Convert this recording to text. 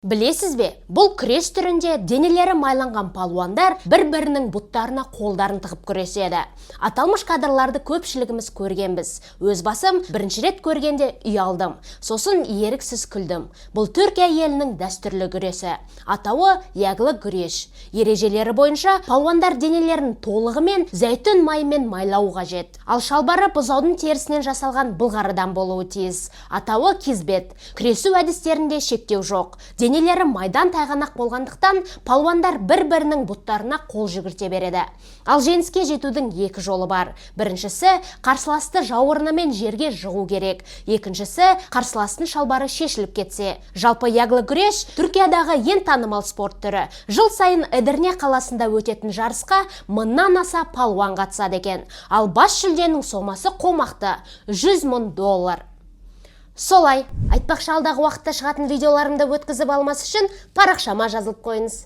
Білесіз бе, бұл күрес түрінде денелері майланған палуандар бір-бірінің бұттарына қолдарын тығып күреседі. Аталмыш кадрларды көпшілігіміз көргенбіз. Өз басым бірінші рет көргенде ұялдым. Сосын еріксіз күлдім. Бұл Түркия елінің дәстүрлі күресі. Атауы яғлы күреш. Ережелері бойынша палуандар денелерін толығымен зәйтүн майымен майлау қажет. Ал шалбары бұзаудың терісінен жасалған былғарыдан болуы тиіс. Атауы кизбет. Күресу әдістерінде шектеу жоқ. Денелері майдан тайғанақ болғандықтан палуандар бір-бірінің бұттарына қол жүгірте береді. Ал жеңіске жетудің екі жолы бар. Біріншісі қарсыласты жауырынымен жерге жығу керек. Екіншісі қарсыластың шалбары шешіліп кетсе. Жалпы яғлы күреш Түркиядағы ең танымал спорт түрі. Жыл сайын Эдирне қаласында өтетін жарысқа 1000-нан аса палуан қатысады екен. Ал бас жүлденің сомасы қомақты – $100,000. Солай, айтпақшы алдағы уақытта шығатын видеоларымды өткізіп алмас үшін парақшама жазылып қойыңыз.